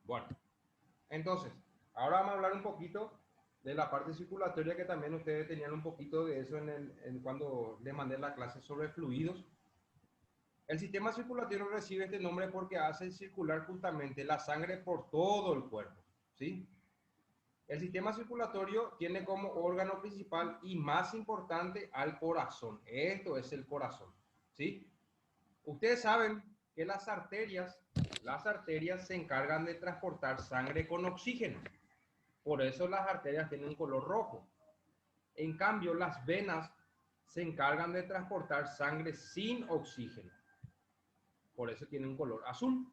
Bueno, entonces, ahora vamos a hablar un poquito de la parte circulatoria, que también ustedes tenían un poquito de eso cuando les mandé la clase sobre fluidos. El sistema circulatorio recibe este nombre porque hace circular justamente la sangre por todo el cuerpo, ¿sí? El sistema circulatorio tiene como órgano principal y más importante al corazón. Esto es el corazón, ¿sí? Ustedes saben que las arterias se encargan de transportar sangre con oxígeno. Por eso las arterias tienen un color rojo. En cambio, las venas se encargan de transportar sangre sin oxígeno. Por eso tienen un color azul.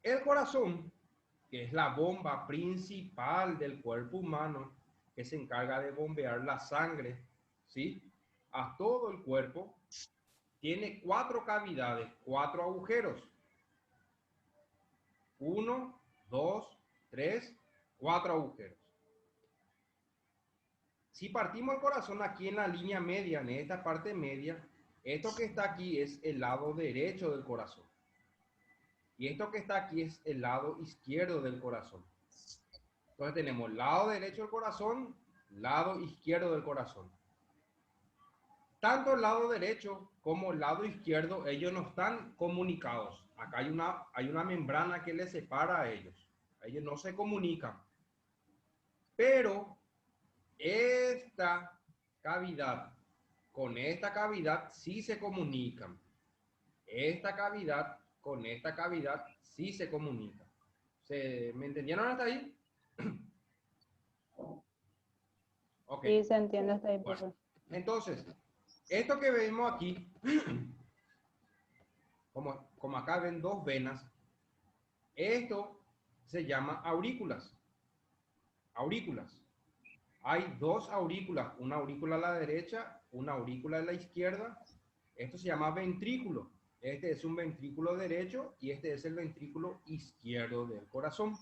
El corazón, que es la bomba principal del cuerpo humano, que se encarga de bombear la sangre, ¿sí?, a todo el cuerpo, tiene 4 cavidades, 4 agujeros. 1, 2, 3, 4 agujeros. Si partimos el corazón aquí en la línea media, en esta parte media, esto que está aquí es el lado derecho del corazón. Y esto que está aquí es el lado izquierdo del corazón. Entonces tenemos lado derecho del corazón, lado izquierdo del corazón. Tanto el lado derecho como el lado izquierdo, ellos no están comunicados. Acá hay una membrana que les separa a ellos. Ellos no se comunican. Pero esta cavidad con esta cavidad sí se comunican. Esta cavidad con esta cavidad sí se comunican. ¿Me entendieron hasta ahí? Ok. Sí, se entiende hasta ahí, Bueno, profe. entonces, esto que vemos aquí, como acá ven dos venas, esto se llama aurículas. Aurículas. Hay dos aurículas, una aurícula a la derecha, una aurícula a la izquierda. Esto se llama ventrículo. Este es un ventrículo derecho y este es el ventrículo izquierdo del corazón.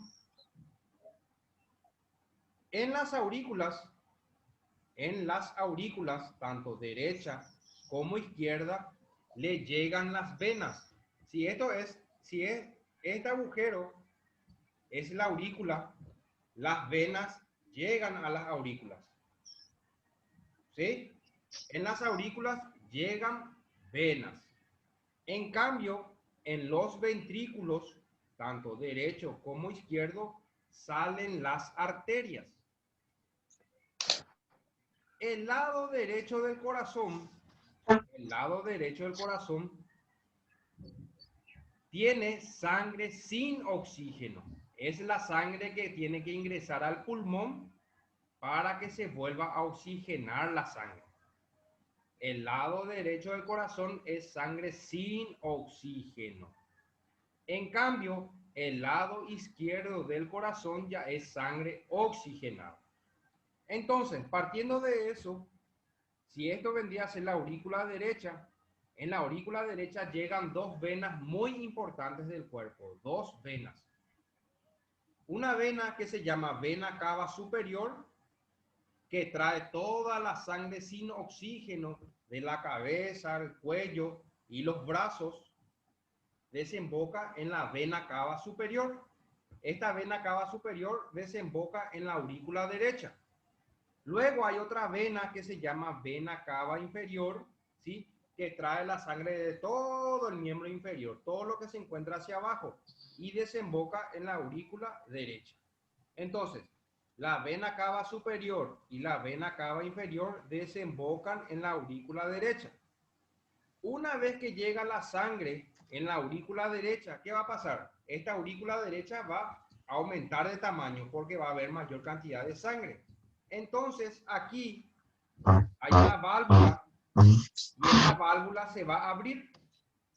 En las aurículas, tanto derecha como izquierda, le llegan las venas. Si este agujero es la aurícula, las venas llegan a las aurículas. ¿Sí? En las aurículas llegan venas. En cambio, en los ventrículos, tanto derecho como izquierdo, salen las arterias. El lado derecho del corazón, el lado derecho del corazón tiene sangre sin oxígeno. Es la sangre que tiene que ingresar al pulmón para que se vuelva a oxigenar la sangre. El lado derecho del corazón es sangre sin oxígeno. En cambio, el lado izquierdo del corazón ya es sangre oxigenada. Entonces, partiendo de eso, si esto vendría a ser la aurícula derecha, en la aurícula derecha llegan dos venas muy importantes del cuerpo, dos venas. Una vena que se llama vena cava superior, que trae toda la sangre sin oxígeno de la cabeza, el cuello y los brazos, desemboca en la vena cava superior. Esta vena cava superior desemboca en la aurícula derecha. Luego hay otra vena que se llama vena cava inferior, ¿sí?, que trae la sangre de todo el miembro inferior, todo lo que se encuentra hacia abajo, y desemboca en la aurícula derecha. Entonces, la vena cava superior y la vena cava inferior desembocan en la aurícula derecha. Una vez que llega la sangre en la aurícula derecha, ¿qué va a pasar? Esta aurícula derecha va a aumentar de tamaño porque va a haber mayor cantidad de sangre. Entonces, aquí hay una válvula y esta válvula se va a abrir.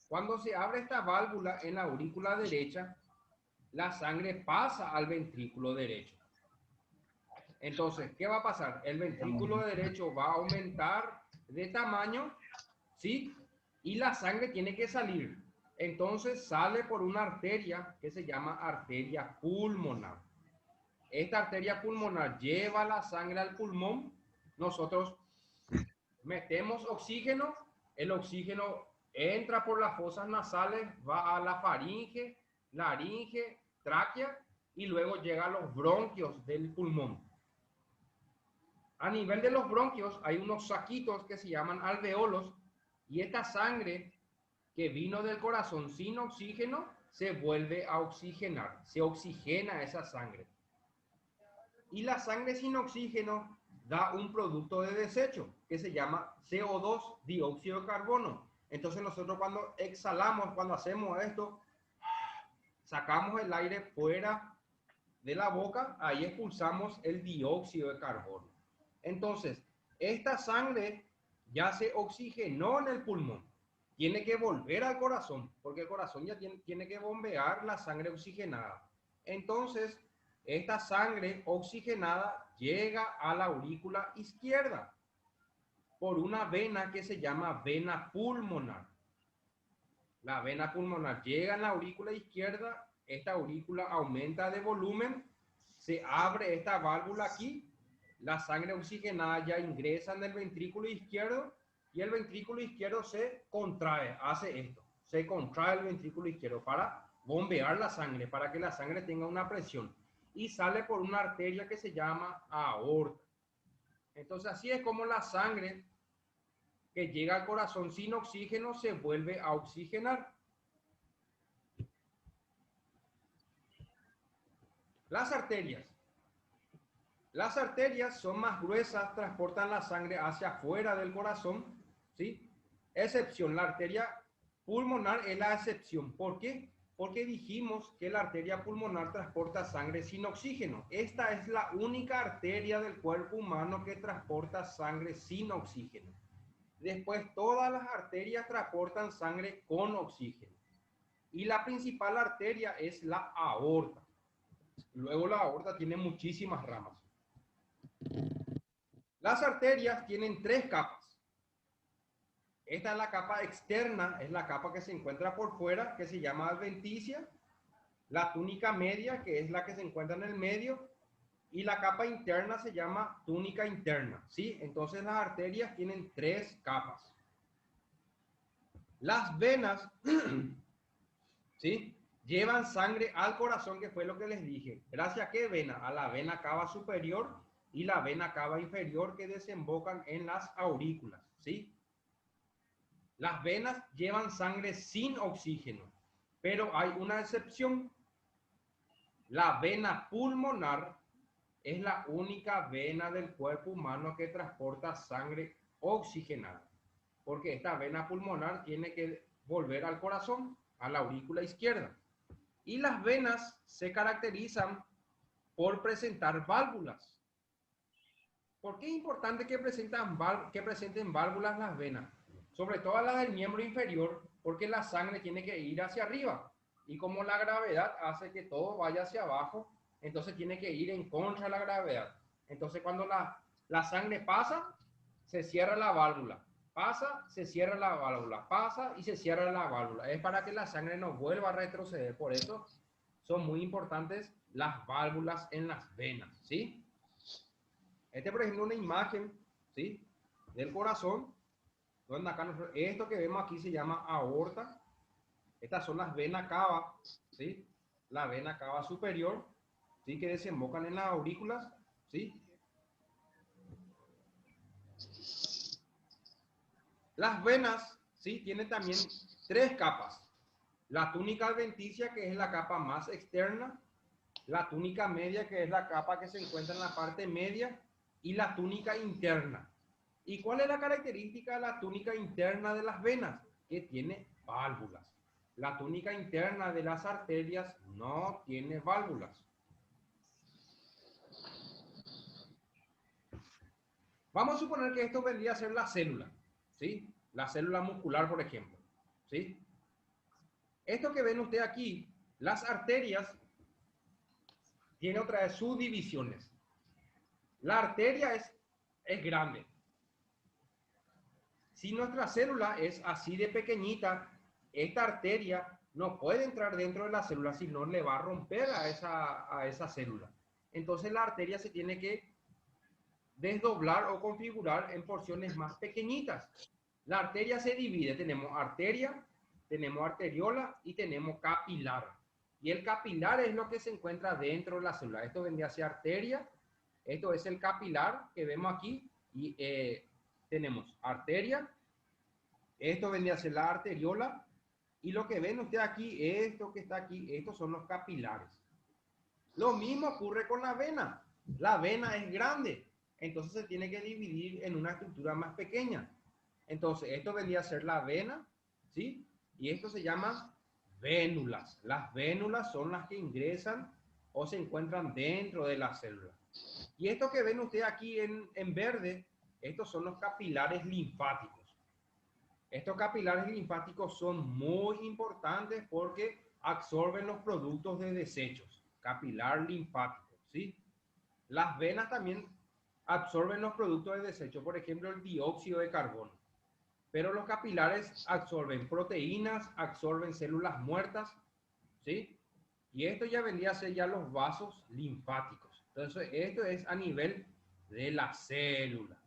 Cuando se abre esta válvula en la aurícula derecha, la sangre pasa al ventrículo derecho. Entonces, ¿qué va a pasar? El ventrículo derecho va a aumentar de tamaño, ¿sí? Y la sangre tiene que salir. Entonces sale por una arteria que se llama arteria pulmonar. Esta arteria pulmonar lleva la sangre al pulmón. Nosotros metemos oxígeno, el oxígeno entra por las fosas nasales, va a la faringe, laringe, tráquea y luego llega a los bronquios del pulmón. A nivel de los bronquios hay unos saquitos que se llaman alveolos y esta sangre que vino del corazón sin oxígeno se vuelve a oxigenar, se oxigena esa sangre. Y la sangre sin oxígeno da un producto de desecho que se llama CO2, dióxido de carbono. Entonces nosotros cuando exhalamos, cuando hacemos esto, sacamos el aire fuera de la boca, ahí expulsamos el dióxido de carbono. Entonces, esta sangre ya se oxigenó en el pulmón. Tiene que volver al corazón, porque el corazón ya tiene que bombear la sangre oxigenada. Entonces, esta sangre oxigenada llega a la aurícula izquierda por una vena que se llama vena pulmonar. La vena pulmonar llega en la aurícula izquierda, esta aurícula aumenta de volumen, se abre esta válvula aquí, la sangre oxigenada ya ingresa en el ventrículo izquierdo y el ventrículo izquierdo se contrae, hace esto, se contrae el ventrículo izquierdo para bombear la sangre, para que la sangre tenga una presión y sale por una arteria que se llama aorta. Entonces así es como la sangre que llega al corazón sin oxígeno se vuelve a oxigenar. Las arterias. Las arterias son más gruesas, transportan la sangre hacia afuera del corazón, ¿sí? Excepción, la arteria pulmonar es la excepción. ¿Por qué? Porque dijimos que la arteria pulmonar transporta sangre sin oxígeno. Esta es la única arteria del cuerpo humano que transporta sangre sin oxígeno. Después, todas las arterias transportan sangre con oxígeno. Y la principal arteria es la aorta. Luego la aorta tiene muchísimas ramas. Las arterias tienen 3 capas. Esta es la capa externa, es la capa que se encuentra por fuera, que se llama adventicia. La túnica media, que es la que se encuentra en el medio. Y la capa interna se llama túnica interna, ¿sí? Entonces las arterias tienen 3 capas. Las venas, ¿sí? Llevan sangre al corazón, que fue lo que les dije. ¿Gracias a qué vena? A la vena cava superior y la vena cava inferior que desembocan en las aurículas, ¿sí? Las venas llevan sangre sin oxígeno, pero hay una excepción. La vena pulmonar es la única vena del cuerpo humano que transporta sangre oxigenada, porque esta vena pulmonar tiene que volver al corazón, a la aurícula izquierda. Y las venas se caracterizan por presentar válvulas. ¿Por qué es importante que presenten válvulas las venas? Sobre todo las del miembro inferior, porque la sangre tiene que ir hacia arriba. Y como la gravedad hace que todo vaya hacia abajo, entonces tiene que ir en contra de la gravedad. Entonces cuando la sangre pasa, se cierra la válvula. Pasa, se cierra la válvula. Pasa y se cierra la válvula. Es para que la sangre no vuelva a retroceder. Por eso son muy importantes las válvulas en las venas, ¿sí? Por ejemplo, una imagen, ¿sí? Del corazón. Donde acá esto que vemos aquí se llama aorta. Estas son las venas cava, ¿sí? La vena cava superior, ¿sí? Que desembocan en las aurículas, ¿sí? Las venas, ¿sí? Tienen también 3 capas. La túnica adventicia, que es la capa más externa. La túnica media, que es la capa que se encuentra en la parte media. Y la túnica interna. ¿Y cuál es la característica de la túnica interna de las venas? Que tiene válvulas. La túnica interna de las arterias no tiene válvulas. Vamos a suponer que esto vendría a ser la célula, ¿sí? La célula muscular, por ejemplo, ¿sí? Esto que ven usted aquí, las arterias, tiene otra de subdivisiones. La arteria es grande. Si nuestra célula es así de pequeñita, esta arteria no puede entrar dentro de la célula, si no le va a romper a esa célula. Entonces la arteria se tiene que desdoblar o configurar en porciones más pequeñitas. La arteria se divide, tenemos arteria, tenemos arteriola y tenemos capilar. Y el capilar es lo que se encuentra dentro de la célula. Esto vendría a ser arteria. Esto es el capilar que vemos aquí. Y tenemos arteria. Esto vendría a ser la arteriola. Y lo que ven ustedes aquí, esto que está aquí, estos son los capilares. Lo mismo ocurre con la vena. La vena es grande, entonces se tiene que dividir en una estructura más pequeña. Entonces, esto vendría a ser la vena, ¿sí? Y esto se llama vénulas. Las vénulas son las que ingresan o se encuentran dentro de la célula. Y esto que ven ustedes aquí en verde, estos son los capilares linfáticos. Estos capilares linfáticos son muy importantes porque absorben los productos de desechos. Capilar linfático, ¿sí? Las venas también absorben los productos de desecho, por ejemplo, el dióxido de carbono. Pero los capilares absorben proteínas, absorben células muertas, ¿sí? Y esto ya vendría a ser ya los vasos linfáticos. Entonces, esto es a nivel de la célula.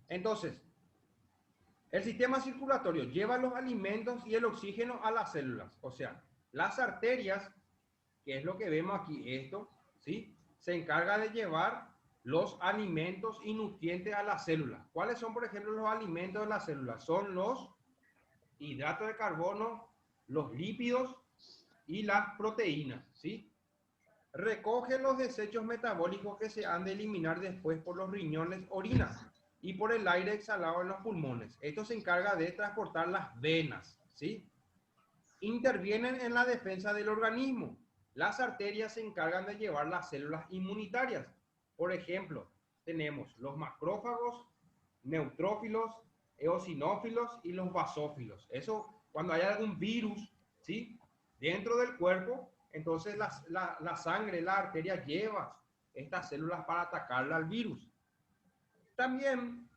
Entonces, el sistema circulatorio lleva los alimentos y el oxígeno a las células. O sea, las arterias, que es lo que vemos aquí, esto, ¿sí? Se encarga de llevar los alimentos y nutrientes a las células. ¿Cuáles son, por ejemplo, los alimentos de las células? Son los hidratos de carbono, los lípidos y las proteínas, ¿sí? Recoge los desechos metabólicos que se han de eliminar después por los riñones, orina y por el aire exhalado en los pulmones. Esto se encarga de transportar las venas, ¿sí? Intervienen en la defensa del organismo. Las arterias se encargan de llevar las células inmunitarias. Por ejemplo, tenemos los macrófagos, neutrófilos, eosinófilos y los basófilos. Eso, cuando hay algún virus, ¿sí? Dentro del cuerpo, entonces la sangre, la arteria lleva estas células para atacarle al virus. También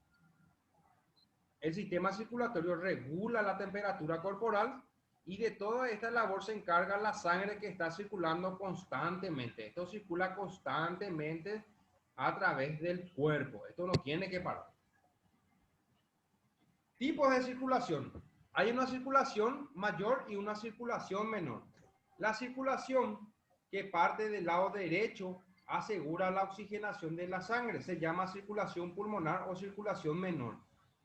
el sistema circulatorio regula la temperatura corporal y de toda esta labor se encarga la sangre que está circulando constantemente. Esto circula constantemente a través del cuerpo. Esto no tiene que parar. Tipos de circulación. Hay una circulación mayor y una circulación menor. La circulación que parte del lado derecho asegura la oxigenación de la sangre. Se llama circulación pulmonar o circulación menor.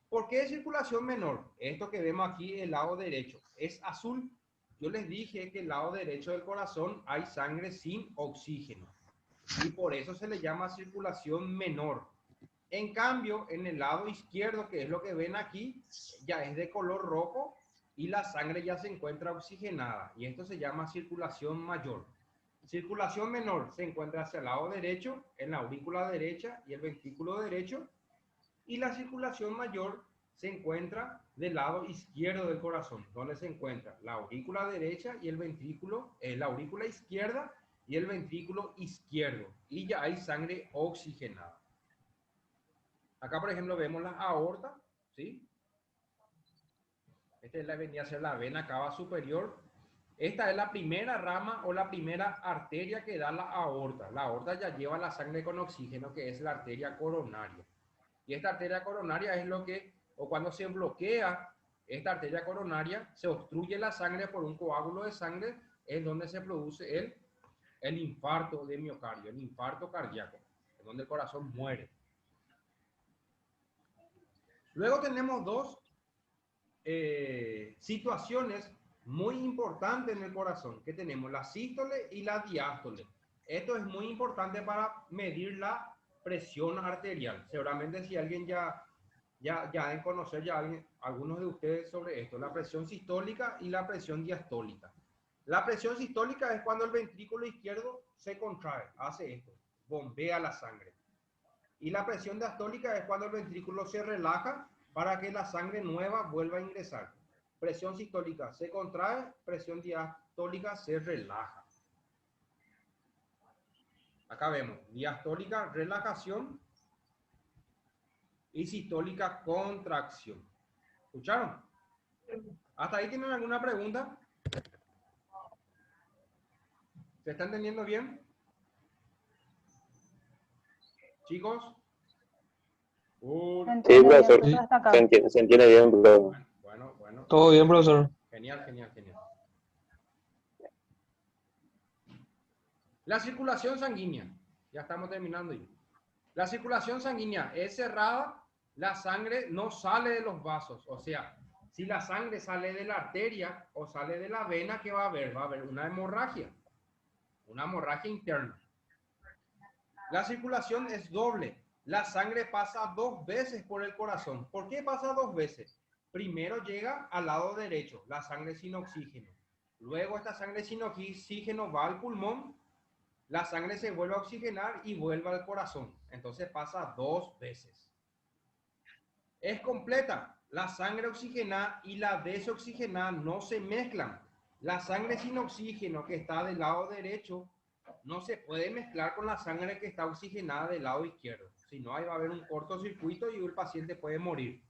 ¿Por qué circulación menor? Esto que vemos aquí, el lado derecho, es azul. Yo les dije que el lado derecho del corazón hay sangre sin oxígeno. Y por eso se le llama circulación menor. En cambio, en el lado izquierdo, que es lo que ven aquí, ya es de color rojo y la sangre ya se encuentra oxigenada. Y esto se llama circulación mayor. Circulación menor se encuentra hacia el lado derecho, en la aurícula derecha y el ventrículo derecho. Y la circulación mayor se encuentra del lado izquierdo del corazón, donde se encuentra la aurícula derecha y el ventrículo, la aurícula izquierda y el ventrículo izquierdo. Y ya hay sangre oxigenada. Acá, por ejemplo, vemos la aorta, ¿sí? Esta es la venía a ser la vena cava superior. Esta es la primera rama o la primera arteria que da la aorta. La aorta ya lleva la sangre con oxígeno, que es la arteria coronaria. Y esta arteria coronaria es lo que, o cuando se bloquea esta arteria coronaria, se obstruye la sangre por un coágulo de sangre, es donde se produce el infarto de miocardio, el infarto cardíaco, es donde el corazón muere. Luego tenemos dos situaciones muy importantes en el corazón, que tenemos la sístole y la diástole. Esto es muy importante para medir la presión arterial. Seguramente si alguien ya deben conocer algunos de ustedes sobre esto, la presión sistólica y la presión diastólica. La presión sistólica es cuando el ventrículo izquierdo se contrae, hace esto, bombea la sangre. Y la presión diastólica es cuando el ventrículo se relaja para que la sangre nueva vuelva a ingresar. Presión sistólica se contrae, presión diastólica se relaja. Acá vemos, diastólica, relajación, y sistólica, contracción. ¿Escucharon? ¿Hasta ahí tienen alguna pregunta? ¿Se está entendiendo bien? Chicos. Sí, profesor. Se entiende bien, profesor. Bueno. Todo bien, profesor. Genial. La circulación sanguínea, ya estamos terminando ya. La circulación sanguínea es cerrada, la sangre no sale de los vasos. O sea, si la sangre sale de la arteria o sale de la vena, ¿qué va a haber? Va a haber una hemorragia interna. La circulación es doble. La sangre pasa 2 veces por el corazón. ¿Por qué pasa 2 veces? Primero llega al lado derecho, la sangre sin oxígeno. Luego esta sangre sin oxígeno va al pulmón, la sangre se vuelve a oxigenar y vuelve al corazón. Entonces pasa 2 veces. Es completa. La sangre oxigenada y la desoxigenada no se mezclan. La sangre sin oxígeno que está del lado derecho no se puede mezclar con la sangre que está oxigenada del lado izquierdo. Si no, ahí va a haber un cortocircuito y el paciente puede morir.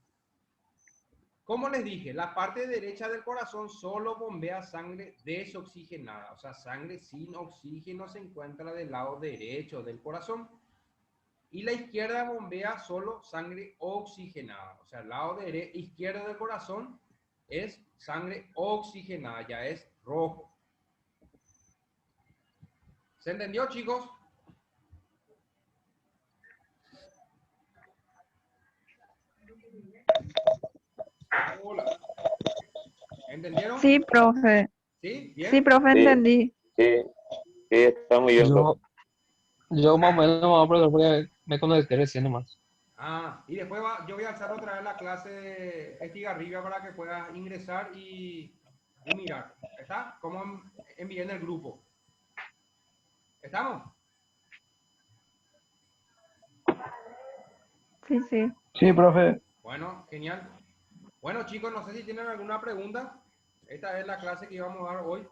Como les dije, la parte derecha del corazón solo bombea sangre desoxigenada. O sea, sangre sin oxígeno se encuentra del lado derecho del corazón. Y la izquierda bombea solo sangre oxigenada. O sea, el lado izquierdo del corazón es sangre oxigenada, ya es rojo. ¿Se entendió, chicos? Hola. ¿Entendieron? Sí, profe. ¿Sí? ¿Bien? Sí, profe, Sí, entendí. sí, sí, está muy bien, profe. Yo más o menos no me acuerdo porque me conecté recién nomás. Ah, y después yo voy a alzar otra vez la clase de Estigarribia para que puedas ingresar y mirar. ¿Está? ¿Cómo envié en el grupo? ¿Estamos? Sí, sí. Sí, profe. Bueno, genial. Bueno, chicos, no sé si tienen alguna pregunta. Esta es la clase que íbamos a dar hoy.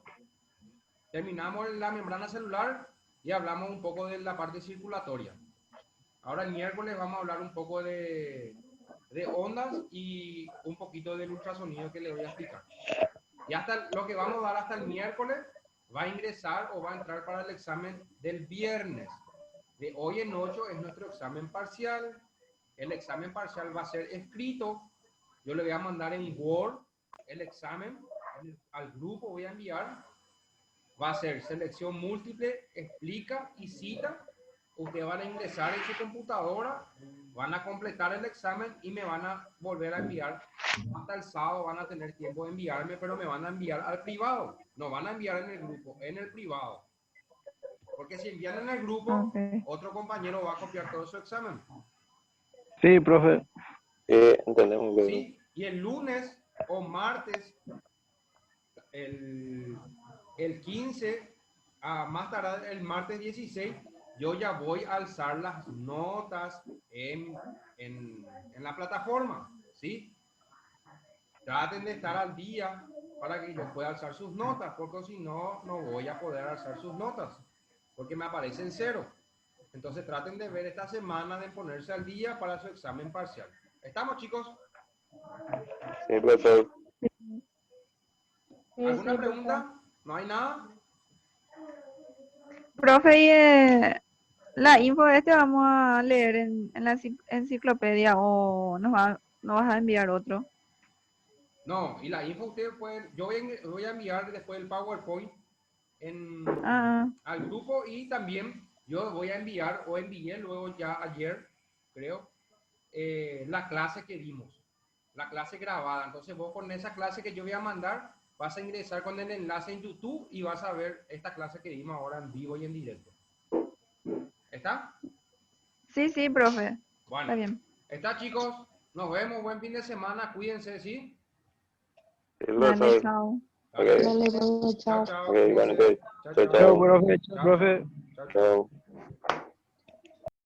Terminamos la membrana celular y hablamos un poco de la parte circulatoria. Ahora el miércoles vamos a hablar un poco de ondas y un poquito del ultrasonido que les voy a explicar. Y hasta lo que vamos a dar hasta el miércoles va a ingresar o va a entrar para el examen del viernes. De hoy en 8 es nuestro examen parcial. El examen parcial va a ser escrito. Yo le voy a mandar en Word el examen. Al grupo voy a enviar. Va a ser selección múltiple, explica y cita. Ustedes van a ingresar en su computadora, van a completar el examen y me van a volver a enviar. Hasta el sábado van a tener tiempo de enviarme, pero me van a enviar al privado. No van a enviar en el grupo, en el privado. Porque si envían en el grupo, Okay. otro compañero va a copiar todo su examen. Sí, profe. Entendemos bien. ¿Sí? Y el lunes o martes, el 15, a más tarde el martes 16, yo ya voy a alzar las notas en la plataforma, ¿sí? Traten de estar al día para que yo pueda alzar sus notas, porque si no, no voy a poder alzar sus notas, porque me aparecen 0. Entonces traten de ver esta semana de ponerse al día para su examen parcial. ¿Estamos, chicos? Sí, profe. ¿Alguna pregunta? ¿No hay nada? Profe, y la info de este vamos a leer en la enciclopedia o nos vas a enviar otro. No, y la info ustedes pueden, yo voy a enviar después el PowerPoint Ah, al grupo y también yo voy a enviar o envié luego ya ayer, creo, la clase que dimos, la clase grabada. Entonces vos con esa clase que yo voy a mandar vas a ingresar con el enlace en YouTube y vas a ver esta clase que dimos ahora en vivo y en directo. ¿Está? sí, sí, profe. Está Bueno, bien. está, chicos. Nos vemos. Buen fin de semana. Cuídense, ¿sí? Sí, Dale, profe. chao. Ok, Dale. Dale, profe, Chao, chao. chao. ok, bueno, Cuídense. ok. Chao, Chao, chao. Chao, chao. profe. Chao, Chao, profe. chao. Chao, chao. Chao.